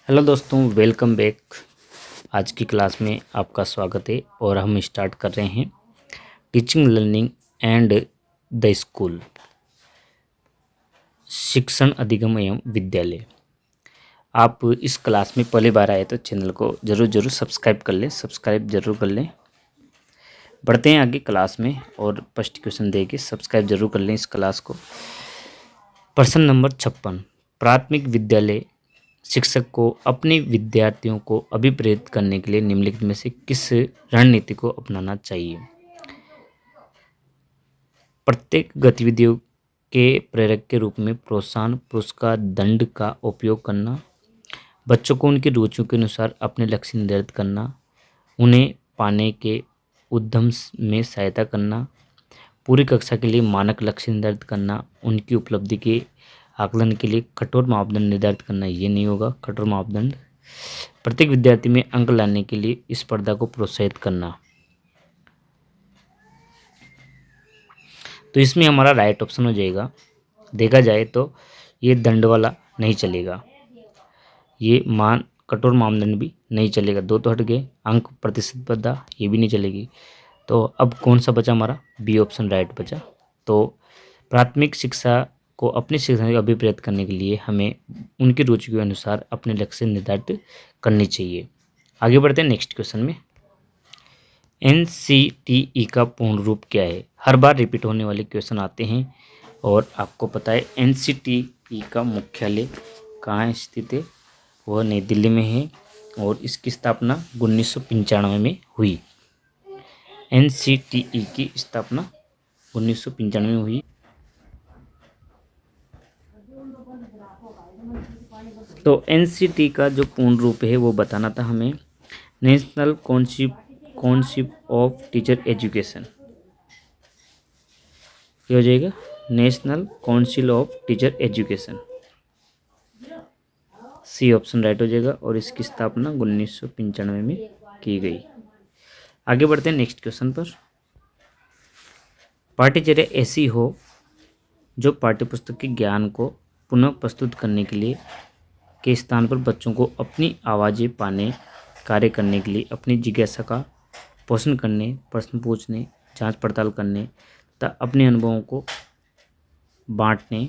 Hello दोस्तों, welcome back. आज की क्लास में आपका स्वागत है और हम स्टार्ट कर रहे हैं teaching learning and the school, शिक्षण अधिगम एवं विद्यालय। आप इस क्लास में पहली बार आए तो चैनल को ज़रूर सब्सक्राइब कर लें, सब्सक्राइब ज़रूर कर लें। बढ़ते हैं आगे क्लास में और फर्स्ट क्वेश्चन दे के सब्सक्राइब जरूर कर लें इस क्लास को। प्रश्न नंबर 56, प्राथमिक विद्यालय शिक्षक को अपने विद्यार्थियों को अभिप्रेरित करने के लिए निम्नलिखित में से किस रणनीति को अपनाना चाहिए। प्रत्येक गतिविधियों के प्रेरक के रूप में प्रोत्साहन, पुरस्कार, दंड का उपयोग करना, बच्चों को उनकी रुचियों के अनुसार अपने लक्ष्य निर्धारित करना, उन्हें पाने के उद्यम में सहायता करना, पूरी कक्षा के लिए मानक लक्ष्य निर्धारित करना, उनकी उपलब्धि के आकलन के लिए कठोर मापदंड निर्धारित करना। ये नहीं होगा कठोर मापदंड। प्रत्येक विद्यार्थी में अंक लाने के लिए स्पर्धा को प्रोत्साहित करना। तो इसमें हमारा राइट ऑप्शन हो जाएगा। देखा जाए तो ये दंड वाला नहीं चलेगा, ये कठोर मापदंड भी नहीं चलेगा, दो तो हट गए। अंक प्रतिस्पर्धा ये भी नहीं चलेगी। तो अब कौन सा बचा हमारा? बी ऑप्शन राइट बचा। तो प्राथमिक शिक्षा को अपनी शिक्षा को अभिप्रेरित करने के लिए हमें उनकी रुचि के अनुसार अपने लक्ष्य निर्धारित करनी चाहिए। आगे बढ़ते हैं नेक्स्ट क्वेश्चन में। NCTE का पूर्ण रूप क्या है? हर बार रिपीट होने वाले क्वेश्चन आते हैं और आपको पता है NCTE का मुख्यालय कहाँ स्थित है? वह नई दिल्ली में है और इसकी स्थापना 1995 में हुई। NCTE की स्थापना 1995 में हुई। तो NCT का जो पूर्ण रूप है वो बताना था हमें। National Council of Teacher Education. क्या हो जाएगा? National Council of Teacher Education. C option right हो जाएगा और इसकी स्थापना 1995 में की गई। आगे बढ़ते हैं नेक्स्ट क्वेश्चन पर। पाठ्यचर्या ऐसी हो जो पाठ्यपुस्तक के ज्ञान को पुनः प्रस्तुत करने के लिए के स्थान पर बच्चों को अपनी आवाज़ें पाने, कार्य करने के लिए अपनी जिज्ञासा का पोषण करने, प्रश्न पूछने, जांच पड़ताल करने तथा अपने अनुभवों को बांटने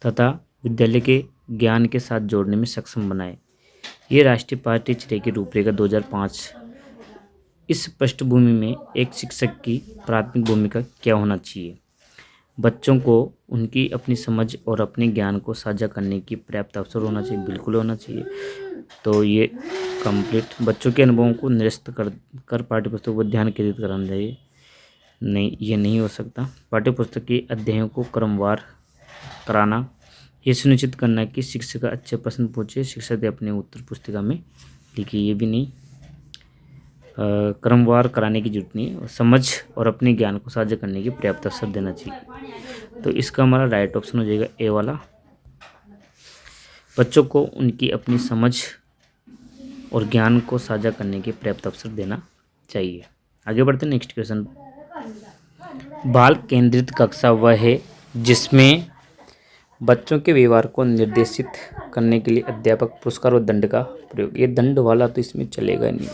तथा विद्यालय के ज्ञान के साथ जोड़ने में सक्षम बनाए। ये राष्ट्रीय पाठ्यचर्या की रूपरेखा 2005। इस पृष्ठभूमि में एक शिक्षक की प्राथमिक भूमिका क्या होना चाहिए? बच्चों को उनकी अपनी समझ और अपने ज्ञान को साझा करने की पर्याप्त अवसर होना चाहिए, बिल्कुल होना चाहिए। तो ये कंप्लीट बच्चों के अनुभवों को निरस्त कर पाठ्यपुस्तक पर ध्यान केंद्रित कराना चाहिए। नहीं, ये नहीं हो सकता। पाठ्यपुस्तक के अध्यायों को क्रमवार कराना, ये सुनिश्चित करना कि शिक्षक का अच्छे प्रश्न पूछे, शिक्षक अपने उत्तर पुस्तिका में लिखिए, ये भी नहीं। क्रमवार कराने की जरूरत नहीं है। समझ और अपने ज्ञान को साझा करने की पर्याप्त अवसर देना चाहिए। तो इसका हमारा राइट ऑप्शन हो जाएगा ए वाला। बच्चों को उनकी अपनी समझ और ज्ञान को साझा करने के पर्याप्त अवसर देना चाहिए। आगे बढ़ते हैं नेक्स्ट क्वेश्चन। बाल केंद्रित कक्षा वह है जिसमें बच्चों के व्यवहार को निर्देशित करने के लिए अध्यापक पुरस्कार और दंड का प्रयोग। ये दंड वाला तो इसमें चलेगा नहीं।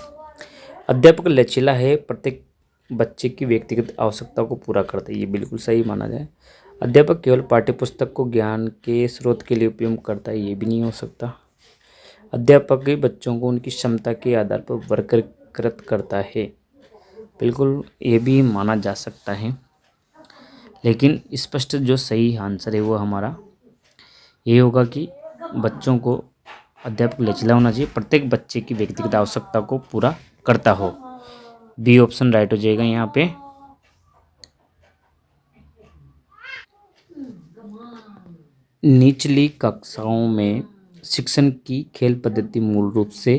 अध्यापक लचीला है, प्रत्येक बच्चे की व्यक्तिगत आवश्यकता को पूरा करता है, ये बिल्कुल सही माना जाए। अध्यापक केवल पाठ्यपुस्तक को ज्ञान के स्रोत के लिए उपयोग करता है, ये भी नहीं हो सकता। अध्यापक ही बच्चों को उनकी क्षमता के आधार पर वर्गीकृत करता है, बिल्कुल ये भी माना जा सकता है। लेकिन स्पष्ट जो सही आंसर है वो हमारा ये होगा कि बच्चों को अध्यापक लचीला होना चाहिए, प्रत्येक बच्चे की व्यक्तिगत आवश्यकता को पूरा करता हो। बी ऑप्शन राइट हो जाएगा यहाँ पे। निचली कक्षाओं में शिक्षण की खेल पद्धति मूल रूप से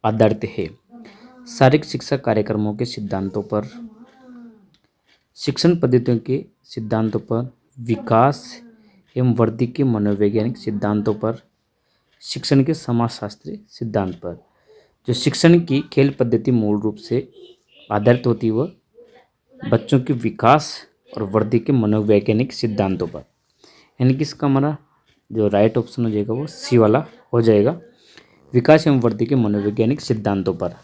आधारित है शारीरिक शिक्षा कार्यक्रमों के सिद्धांतों पर, शिक्षण पद्धतियों के सिद्धांतों पर, विकास एवं वृद्धि के मनोवैज्ञानिक सिद्धांतों पर, शिक्षण के समाजशास्त्री सिद्धांत पर। जो शिक्षण की खेल पद्धति मूल रूप से आधारित होती है वह बच्चों के विकास और वृद्धि के मनोवैज्ञानिक सिद्धांतों पर, यानी कि इसका हमारा जो राइट ऑप्शन हो जाएगा वो सी वाला हो जाएगा, विकास एवं वृद्धि के मनोवैज्ञानिक सिद्धांतों पर।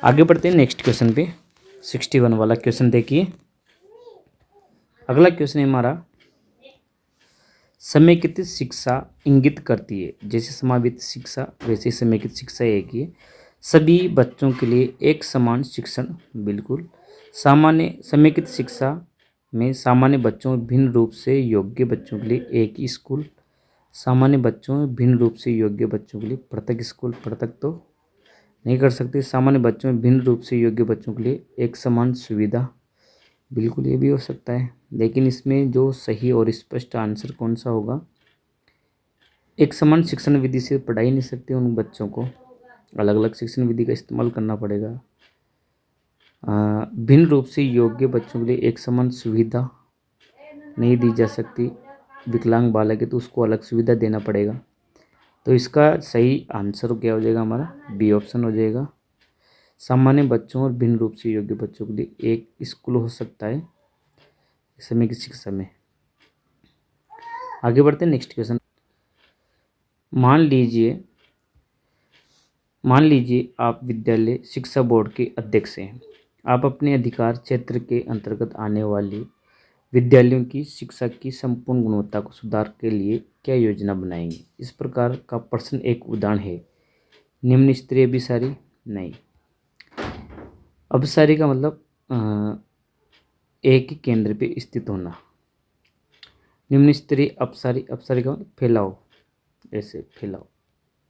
आगे बढ़ते हैं नेक्स्ट क्वेश्चन पे। 61 वाला क्वेश्चन देखिए। अगला क्वेश्चन है हमारा, समेकित शिक्षा इंगित करती है, जैसे समावित शिक्षा वैसे समेकित शिक्षा एक ही है, सभी बच्चों के लिए एक समान शिक्षण। बिल्कुल। सामान्य समेकित शिक्षा में सामान्य बच्चों भिन्न रूप से योग्य बच्चों के लिए एक ही स्कूल, सामान्य बच्चों में भिन्न रूप से योग्य बच्चों के लिए पृथक स्कूल। पृथक तो नहीं कर सकते। सामान्य बच्चों में भिन्न रूप से योग्य बच्चों के लिए एक समान सुविधा। बिल्कुल ये भी हो सकता है, लेकिन इसमें जो सही और स्पष्ट आंसर कौन सा होगा, एक समान शिक्षण विधि से पढ़ा ही नहीं सकते उन बच्चों को, अलग अलग शिक्षण विधि का इस्तेमाल करना पड़ेगा। भिन्न रूप से योग्य बच्चों के लिए एक समान सुविधा नहीं दी जा सकती। विकलांग बालक है तो उसको अलग सुविधा देना पड़ेगा। तो इसका सही आंसर क्या हो जाएगा हमारा, बी ऑप्शन हो जाएगा। सामान्य बच्चों और भिन्न रूप से योग्य बच्चों के लिए एक स्कूल हो सकता है समय की शिक्षा में। आगे बढ़ते हैं नेक्स्ट क्वेश्चन। मान लीजिए आप विद्यालय शिक्षा बोर्ड के अध्यक्ष हैं। आप अपने अधिकार क्षेत्र के अंतर्गत आने वाली विद्यालयों की शिक्षा की संपूर्ण गुणवत्ता को सुधार के लिए क्या योजना बनाएंगे। इस प्रकार का प्रश्न एक उदाहरण है। निम्न स्तरीय अभिसारी नहीं, अभिसारी का मतलब एक ही केंद्र पे स्थित होना। निम्न स्तरीय अपसारी, अपसारी का मतलब फैलाव, ऐसे फैलाव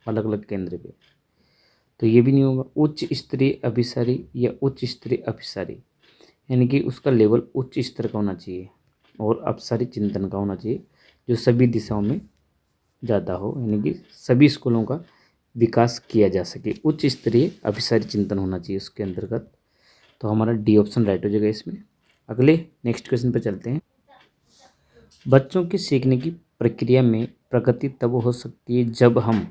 अलग अलग केंद्र पे, तो ये भी नहीं होगा। उच्च स्तरीय अभिसारी या उच्च स्तरीय अभिसारी, यानी कि उसका लेवल उच्च स्तर का होना चाहिए और अपसारी चिंतन का होना चाहिए, जो सभी दिशाओं में ज़्यादा हो, यानी कि सभी स्कूलों का विकास किया जा सके। उच्च स्तरीय अभिसारी चिंतन होना चाहिए उसके अंतर्गत। तो हमारा डी ऑप्शन राइट हो जाएगा इसमें। अगले नेक्स्ट क्वेश्चन पर चलते हैं। बच्चों के सीखने की प्रक्रिया में प्रगति तब हो सकती है जब हम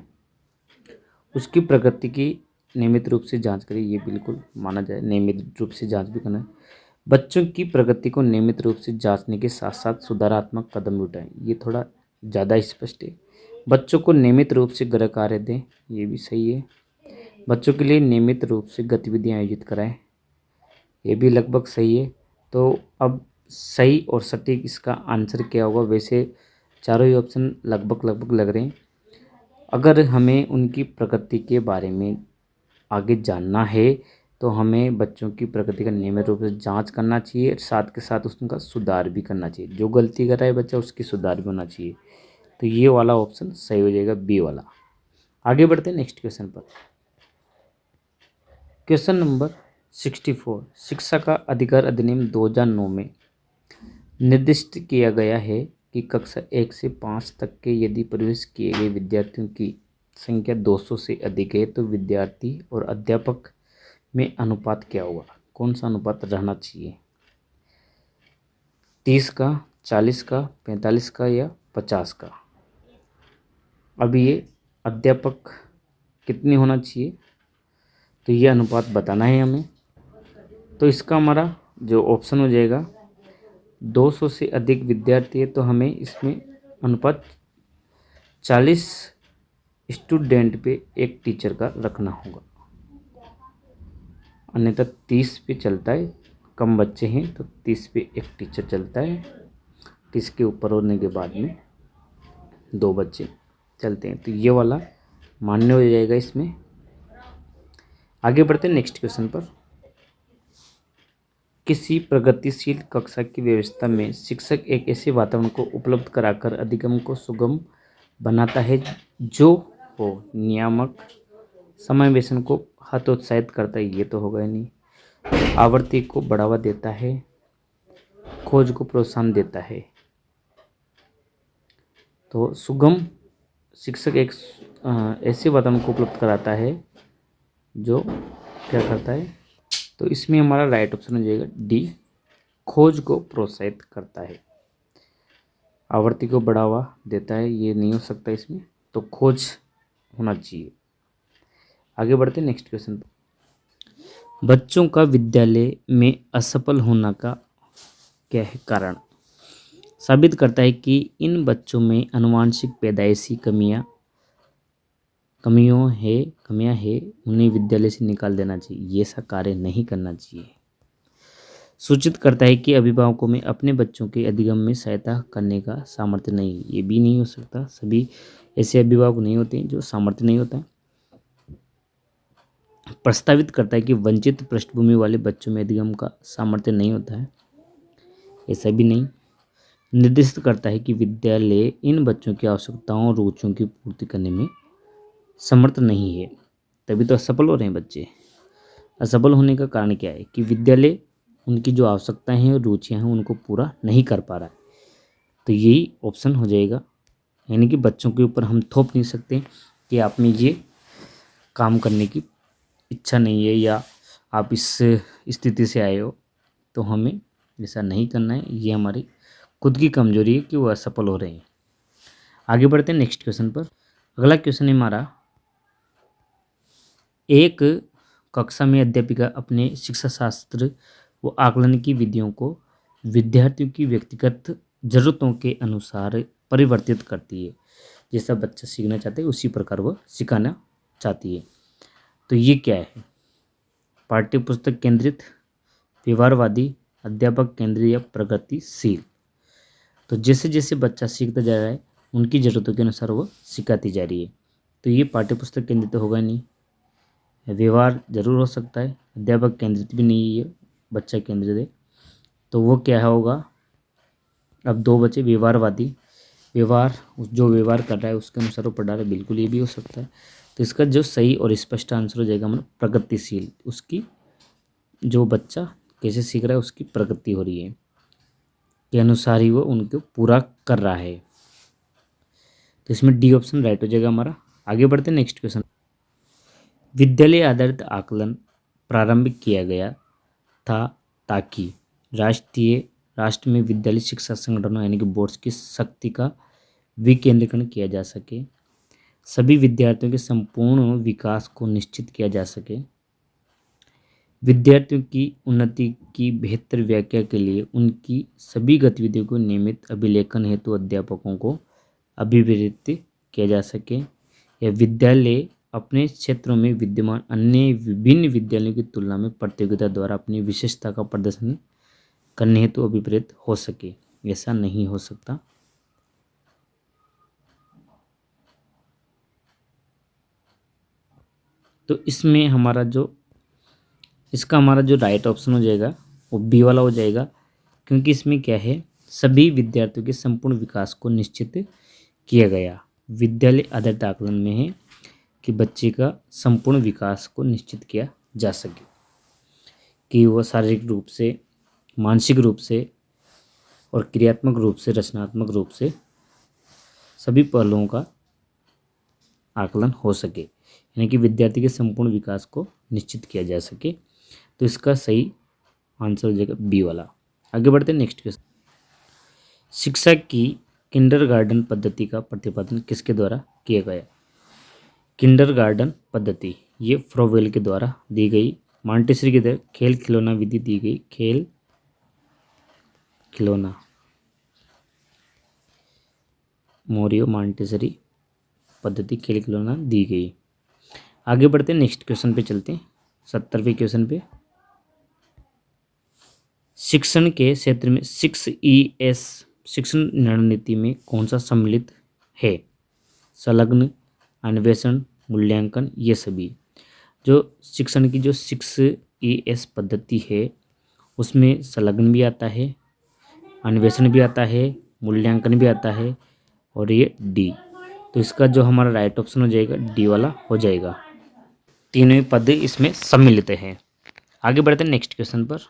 उसकी प्रगति की नियमित रूप से जांच करें। ये बिल्कुल माना जाए, नियमित रूप से जांच भी करना है। बच्चों की प्रगति को नियमित रूप से जांचने के साथ साथ सुधारात्मक कदम भी उठाएं। ये थोड़ा ज़्यादा स्पष्ट है। बच्चों को नियमित रूप से गृह कार्य दें, ये भी सही है। बच्चों के लिए नियमित रूप से गतिविधियाँ आयोजित कराएं, ये भी लगभग सही है। तो अब सही और सटीक इसका आंसर क्या होगा, वैसे चारों ही ऑप्शन लगभग लग रहे हैं। अगर हमें उनकी प्रगति के बारे में आगे जानना है तो हमें बच्चों की प्रगति का नियमित रूप से जांच करना चाहिए, साथ के साथ उसका सुधार भी करना चाहिए। जो गलती कर रहा है बच्चा उसकी सुधार भी होना चाहिए। तो ये वाला ऑप्शन सही हो जाएगा, बी वाला। आगे बढ़ते हैं नेक्स्ट क्वेश्चन पर। Question number 64। शिक्षा का अधिकार अधिनियम 2009 में निर्दिष्ट किया गया है कि कक्षा 1 से 5 तक के यदि प्रवेश किए गए विद्यार्थियों की संख्या 200 से अधिक है तो विद्यार्थी और अध्यापक में अनुपात क्या होगा। कौन सा अनुपात रहना चाहिए, 30 का, 40 का, 45 का या 50 का। अब ये अध्यापक कितने होना चाहिए, तो ये अनुपात बताना है हमें। तो इसका हमारा जो ऑप्शन हो जाएगा, 200 से अधिक विद्यार्थी है तो हमें इसमें अनुपात 40 स्टूडेंट पे एक टीचर का रखना होगा, अन्यथा 30 पे चलता है। कम बच्चे हैं तो 30 पे एक टीचर चलता है, 30 के ऊपर होने के बाद में 2 बच्चे चलते हैं। तो ये वाला मान्य हो जाएगा इसमें। आगे बढ़ते हैं नेक्स्ट क्वेश्चन पर। किसी प्रगतिशील कक्षा की व्यवस्था में शिक्षक एक ऐसे वातावरण को उपलब्ध कराकर अधिगम को सुगम बनाता है जो हो नियामक, समावेशन को हतोत्साहित करता है, ये तो होगा ही नहीं, आवृत्ति को बढ़ावा देता है, खोज को प्रोत्साहन देता है। तो सुगम शिक्षक एक ऐसे वातावरण को उपलब्ध कराता है जो क्या करता है, तो इसमें हमारा राइट ऑप्शन हो जाएगा डी, खोज को प्रोत्साहित करता है। आवृत्ति को बढ़ावा देता है ये नहीं हो सकता इसमें, तो खोज होना चाहिए। आगे बढ़ते हैं नेक्स्ट क्वेश्चन पर। बच्चों का विद्यालय में असफल होने का क्या है कारण। साबित करता है कि इन बच्चों में आनुवांशिक पैदाइशी कमियां हैं, उन्हें विद्यालय से निकाल देना चाहिए, ये ऐसा कार्य नहीं करना चाहिए। सूचित करता है कि अभिभावकों में अपने बच्चों के अधिगम में सहायता करने का सामर्थ्य नहीं है। ये भी नहीं हो सकता, सभी ऐसे अभिभावक नहीं होते हैं जो सामर्थ्य नहीं होता है। प्रस्तावित करता है कि वंचित पृष्ठभूमि वाले बच्चों में अधिगम का सामर्थ्य नहीं होता है, ऐसा भी नहीं। निर्दिष्ट करता है कि विद्यालय इन बच्चों की आवश्यकताओं और रुचियों की पूर्ति करने में समर्थ नहीं है, तभी तो असफल हो रहे हैं बच्चे। असफल होने का कारण क्या है कि विद्यालय उनकी जो आवश्यकताएं हैं और रुचियां हैं उनको पूरा नहीं कर पा रहा है। तो यही ऑप्शन हो जाएगा, यानी कि बच्चों के ऊपर हम थोप नहीं सकते कि आप में ये काम करने की इच्छा नहीं है या आप इस स्थिति से आए हो तो हमें ऐसा नहीं करना है। ये हमारी खुद की कमजोरी है कि वो असफल हो रहे हैं। आगे बढ़ते हैं नेक्स्ट क्वेश्चन पर। अगला क्वेश्चन है हमारा, एक कक्षा में अध्यापिका अपने शिक्षा शास्त्र व आकलन की विधियों को विद्यार्थियों की व्यक्तिगत ज़रूरतों के अनुसार परिवर्तित करती है। जैसा बच्चा सीखना चाहता है उसी प्रकार वह सिखाना चाहती है। तो ये क्या है? पाठ्य पुस्तक केंद्रित, व्यवहारवादी, अध्यापक केंद्रित या प्रगतिशील। तो जैसे जैसे बच्चा सीखता जा रहा है उनकी ज़रूरतों के अनुसार वह सिखाती जा रही है। तो ये पाठ्य पुस्तक केंद्रित तो होगा नहीं, व्यवहार जरूर हो सकता है, अध्यापक केंद्रित भी नहीं है, बच्चा केंद्रित है। तो वो क्या होगा? अब दो बचे, व्यवहारवादी, व्यवहार जो व्यवहार कर रहा है उसके अनुसार वो पढ़ा रहा है, बिल्कुल ये भी हो सकता है। तो इसका जो सही और स्पष्ट आंसर हो जाएगा मतलब प्रगतिशील, उसकी जो बच्चा कैसे सीख रहा है उसकी प्रगति हो रही है के अनुसार ही वो उनको पूरा कर रहा है। तो इसमें डी ऑप्शन राइट हो जाएगा हमारा। आगे बढ़ते हैं नेक्स्ट क्वेश्चन। विद्यालय आधारित आकलन प्रारंभ किया गया था ताकि राष्ट्र में विद्यालय शिक्षा संगठनों यानी कि बोर्ड्स की शक्ति का विकेंद्रीकरण किया जा सके, सभी विद्यार्थियों के संपूर्ण विकास को निश्चित किया जा सके, विद्यार्थियों की उन्नति की बेहतर व्याख्या के लिए उनकी सभी गतिविधियों को नियमित अभिलेखन हेतु अध्यापकों को अभिप्रेरित किया जा सके, या विद्यालय अपने क्षेत्रों में विद्यमान अन्य विभिन्न विद्यालयों की तुलना में प्रतियोगिता द्वारा अपनी विशेषता का प्रदर्शन करने हेतु अभिप्रेरित हो सके। ऐसा नहीं हो सकता। तो इसमें हमारा जो राइट ऑप्शन हो जाएगा वो बी वाला हो जाएगा, क्योंकि इसमें क्या है, सभी विद्यार्थियों के संपूर्ण विकास को निश्चित किया गया। विद्यालय आधारित आकलन में है कि बच्चे का संपूर्ण विकास को निश्चित किया जा सके, कि वह शारीरिक रूप से, मानसिक रूप से और क्रियात्मक रूप से, रचनात्मक रूप से सभी पहलुओं का आकलन हो सके, यानी कि विद्यार्थी के संपूर्ण विकास को निश्चित किया जा सके। तो इसका सही आंसर हो जाएगा बी वाला। आगे बढ़ते हैं नेक्स्ट क्वेश्चन। शिक्षा की किंडरगार्टन पद्धति का प्रतिपादन किसके द्वारा किया गया? किंडरगार्टन पद्धति ये फ्रोवेल के द्वारा दी गई, मॉन्टेसरी के द्वारा खेल खिलौना विधि दी गई, खेल खिलौना मोरियो मॉन्टेसरी पद्धति खेल खिलौना दी गई। आगे बढ़ते हैं नेक्स्ट क्वेश्चन पे चलते हैं, 70वें क्वेश्चन पे। शिक्षण के क्षेत्र में 6ES शिक्षण रणनीति में कौन सा सम्मिलित है? संलग्न, अन्वेषण, मूल्यांकन, ये सभी। जो शिक्षण की जो 6ES पद्धति है उसमें संलग्न भी आता है, अन्वेषण भी आता है, मूल्यांकन भी आता है और ये डी। तो इसका जो हमारा राइट ऑप्शन हो जाएगा डी वाला हो जाएगा। तीनों ही पद इसमें सम्मिलित हैं। आगे बढ़ते हैं नेक्स्ट क्वेश्चन पर।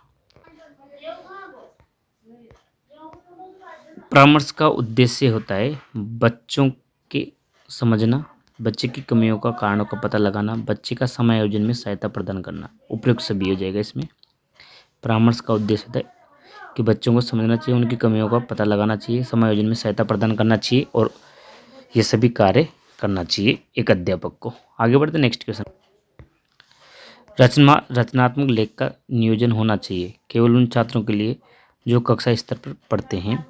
परामर्श का उद्देश्य होता है बच्चों के समझना, बच्चे की कमियों का कारणों का पता लगाना, बच्चे का समायोजन में सहायता प्रदान करना। उपयुक्त सभी हो जाएगा इसमें। परामर्श का उद्देश्य होता है कि बच्चों को समझना चाहिए, उनकी कमियों का पता लगाना चाहिए, समायोजन में सहायता प्रदान करना चाहिए और ये सभी कार्य करना चाहिए एक अध्यापक को। आगे बढ़ते नेक्स्ट क्वेश्चन। रचनात्मक लेख का नियोजन होना चाहिए केवल उन छात्रों के लिए जो कक्षा स्तर पर पढ़ते हैं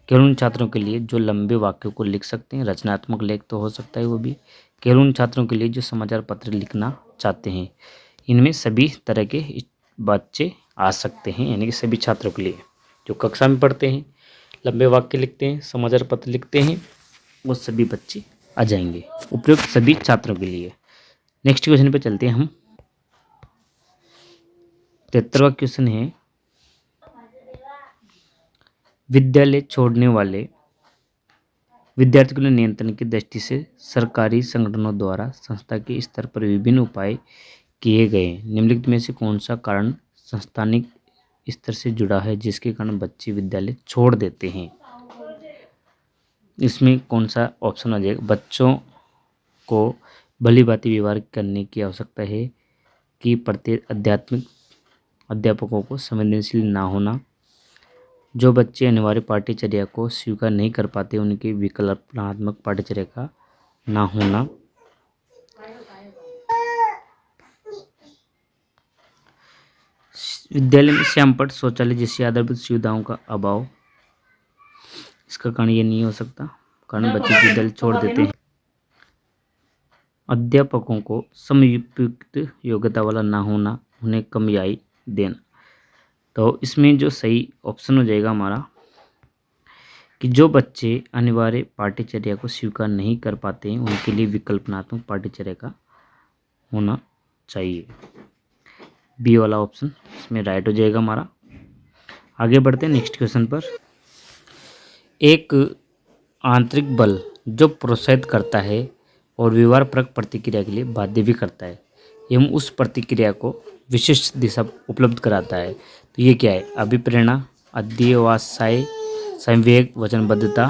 केवल उन छात्रों के लिए जो लंबे वाक्यों को लिख सकते हैं, रचनात्मक लेख तो हो सकता है वो भी। केवल उन छात्रों के लिए जो समाचार पत्र लिखना चाहते हैं। इनमें सभी तरह के बच्चे आ सकते हैं, यानी कि सभी छात्रों के लिए जो कक्षा में पढ़ते हैं, लंबे वाक्य लिखते हैं, समाचार पत्र लिखते हैं, वो सभी बच्चे आ जाएंगे। उपयुक्त सभी छात्रों के लिए। नेक्स्ट क्वेश्चन पे चलते हैं हम। 73वां क्वेश्चन है, विद्यालय छोड़ने वाले विद्यार्थियों के नियंत्रण की दृष्टि से सरकारी संगठनों द्वारा संस्था के स्तर पर विभिन्न उपाय किए गए। निम्नलिखित में से कौन सा कारण संस्थानिक स्तर से जुड़ा है जिसके कारण बच्चे विद्यालय छोड़ देते हैं? इसमें कौन सा ऑप्शन आ जाएगा? बच्चों को भली भांति व्यवहार करने की आवश्यकता है कि प्रत्येक अध्यापकों को संवेदनशील ना होना, जो बच्चे अनिवार्य पाठ्यचर्या को स्वीकार नहीं कर पाते उनकी विकल्पात्मक पाठ्यचर्या का ना होना, विद्यालय में श्यामपट्ट शौचालय जैसी आधारभूत सुविधाओं का अभाव। इसका कारण ये नहीं हो सकता, कारण बच्चे विद्यालय छोड़ देते हैं। अध्यापकों को समयुक्त योग्यता वाला ना होना, उन्हें कम रियायत देना। तो इसमें जो सही ऑप्शन हो जाएगा हमारा कि जो बच्चे अनिवार्य पाठ्यचर्या को स्वीकार नहीं कर पाते हैं उनके लिए विकल्पनात्मक पाठ्यचर्या का होना चाहिए। बी वाला ऑप्शन इसमें राइट हो जाएगा हमारा। आगे बढ़ते हैं नेक्स्ट क्वेश्चन पर। एक आंतरिक बल जो प्रोत्साहित करता है और व्यवहारपरक प्रतिक्रिया के लिए बाध्य भी करता है एवं उस प्रतिक्रिया को विशिष्ट दिशा उपलब्ध कराता है, तो ये क्या है? अभिप्रेरणा, अध्यवसाय, संवेग, वचनबद्धता।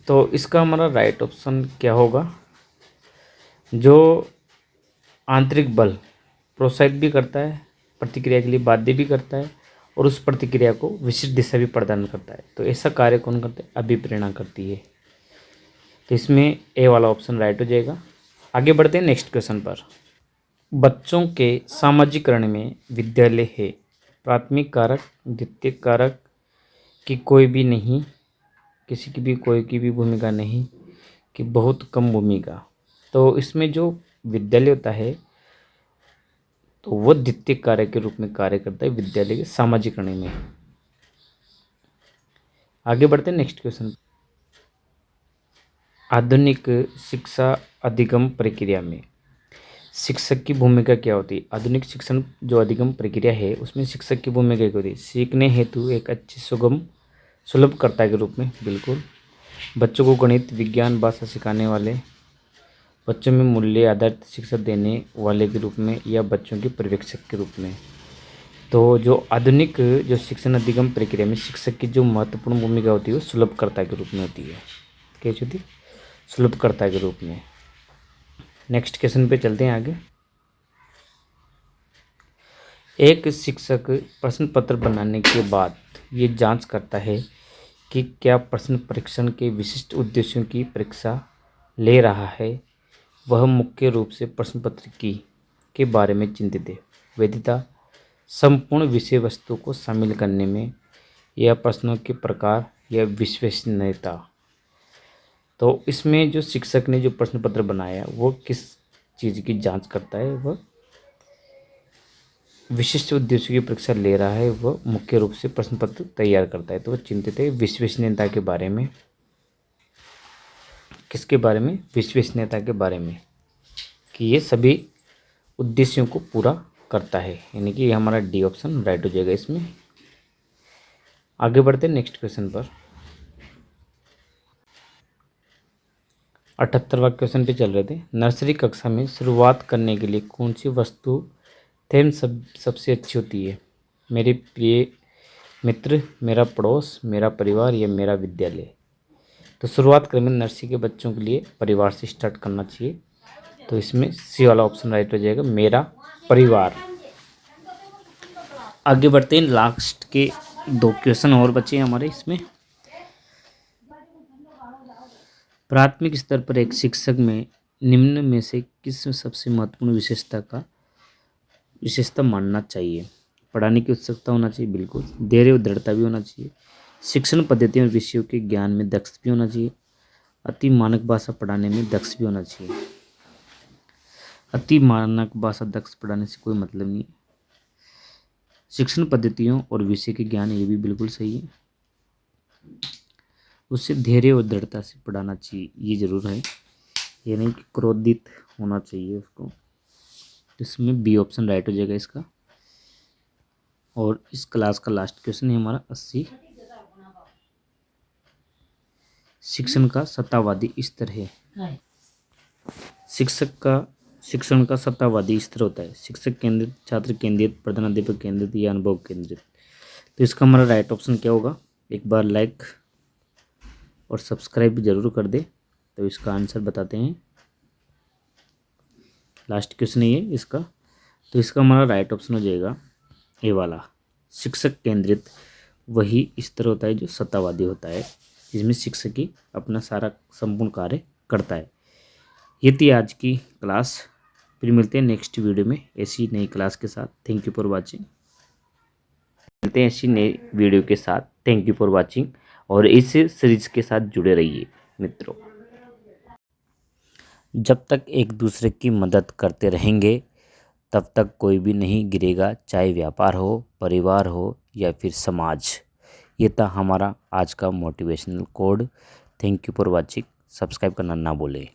तो इसका हमारा राइट ऑप्शन क्या होगा? जो आंतरिक बल प्रोत्साहित भी करता है, प्रतिक्रिया के लिए बाध्य भी करता है और उस प्रतिक्रिया को विशिष्ट दिशा भी प्रदान करता है, तो ऐसा कार्य कौन करता है? अभिप्रेरणा करती है। तो इसमें ए वाला ऑप्शन राइट हो जाएगा। आगे बढ़ते हैं नेक्स्ट क्वेश्चन पर। बच्चों के सामाजिकरण में विद्यालय है प्राथमिक कारक, द्वितीयक कारक की कोई भी नहीं, किसी की भी कोई की भी भूमिका नहीं, कि बहुत कम भूमिका। तो इसमें जो विद्यालय होता है तो वो द्वितीयक कारक के रूप में कार्य करता है विद्यालय के सामाजिकरण में। आगे बढ़ते हैं नेक्स्ट क्वेश्चन। आधुनिक शिक्षा अधिगम प्रक्रिया में शिक्षक की भूमिका क्या होती है? आधुनिक शिक्षण जो अधिगम प्रक्रिया है उसमें शिक्षक की भूमिका क्या होती है? सीखने हेतु एक अच्छी सुलभकर्ता के रूप में, बिल्कुल। बच्चों को गणित, विज्ञान, भाषा सिखाने वाले, बच्चों में मूल्य आधारित शिक्षा देने वाले के रूप में, या बच्चों के पर्यवेक्षक के रूप में। तो जो आधुनिक जो शिक्षण अधिगम प्रक्रिया में शिक्षक की जो महत्वपूर्ण भूमिका होती है वो सुलभकर्ता के रूप में होती है। कैसे होती है? सुलभकर्ता के रूप में। नेक्स्ट क्वेश्चन पे चलते हैं आगे। एक शिक्षक प्रश्न पत्र बनाने के बाद ये जांच करता है कि क्या प्रश्न परीक्षण के विशिष्ट उद्देश्यों की परीक्षा ले रहा है। वह मुख्य रूप से प्रश्न पत्र के बारे में चिंतित है। वैधता, संपूर्ण विषय वस्तु को शामिल करने में, या प्रश्नों के प्रकार या विश्वसनीयता। तो इसमें जो शिक्षक ने जो प्रश्न पत्र बनाया वो किस चीज़ की जांच करता है? वह विशिष्ट उद्देश्यों की परीक्षा ले रहा है, वह मुख्य रूप से प्रश्न पत्र तैयार करता है। तो वह चिंतित है विश्वसनीयता के बारे में। किसके बारे में? विश्वसनीयता के बारे में, कि ये सभी उद्देश्यों को पूरा करता है, यानी कि हमारा डी ऑप्शन राइट हो जाएगा इसमें। आगे बढ़ते हैं नेक्स्ट क्वेश्चन पर। 78वां क्वेश्चन पे चल रहे थे। नर्सरी कक्षा में शुरुआत करने के लिए कौन सी वस्तु थेम सबसे अच्छी होती है? मेरे प्रिय मित्र, मेरा पड़ोस, मेरा परिवार, या मेरा विद्यालय। तो शुरुआत क्रम में नर्सरी के बच्चों के लिए परिवार से स्टार्ट करना चाहिए, तो इसमें सी वाला ऑप्शन राइट हो जाएगा, मेरा परिवार। आगे बढ़ते हैं, लास्ट के 2 क्वेश्चन और बचे हैं हमारे इसमें। प्राथमिक स्तर पर एक शिक्षक में निम्न में से किस सबसे महत्वपूर्ण विशेषता मानना चाहिए? पढ़ाने की उत्सुकता होना चाहिए, बिल्कुल। धैर्य और दृढ़ता भी होना चाहिए। शिक्षण पद्धतियों और विषयों के ज्ञान में दक्ष भी होना चाहिए। अति मानक भाषा पढ़ाने में दक्ष भी होना चाहिए। अति मानक भाषा दक्ष पढ़ाने से कोई मतलब नहीं। शिक्षण पद्धतियों और विषय के ज्ञान, ये भी बिल्कुल सही है। उससे धैर्य और दृढ़ता से पढ़ाना चाहिए, ये जरूर है। ये नहीं कि क्रोधित होना चाहिए उसको। इसमें बी ऑप्शन राइट हो जाएगा इसका। और इस क्लास का लास्ट क्वेश्चन है हमारा 80। शिक्षण का सत्तावादी स्तर है। शिक्षण का सत्तावादी स्तर होता है शिक्षक केंद्रित, छात्र केंद्रित, प्रधानाध्यापक केंद्रित या अनुभव केंद्रित। तो इसका हमारा राइट ऑप्शन क्या होगा? एक बार लाइक और सब्सक्राइब भी जरूर कर दे। तो इसका आंसर बताते हैं। लास्ट क्वेश्चन है ये इसका। तो इसका हमारा राइट ऑप्शन हो जाएगा ए वाला। शिक्षक केंद्रित वही स्तर होता है जो सत्तावादी होता है, जिसमें शिक्षक ही अपना सारा संपूर्ण कार्य करता है। ये थी आज की क्लास। फिर मिलते हैं नेक्स्ट वीडियो में ऐसी नई क्लास के साथ। Thank you for watching. मिलते हैं ऐसी नई वीडियो के साथ। Thank you for watching. और इस सीरीज के साथ जुड़े रहिए मित्रों। जब तक एक दूसरे की मदद करते रहेंगे तब तक कोई भी नहीं गिरेगा, चाहे व्यापार हो, परिवार हो या फिर समाज। ये था हमारा आज का motivational code. Thank you for watching. Subscribe करना ना भूलें।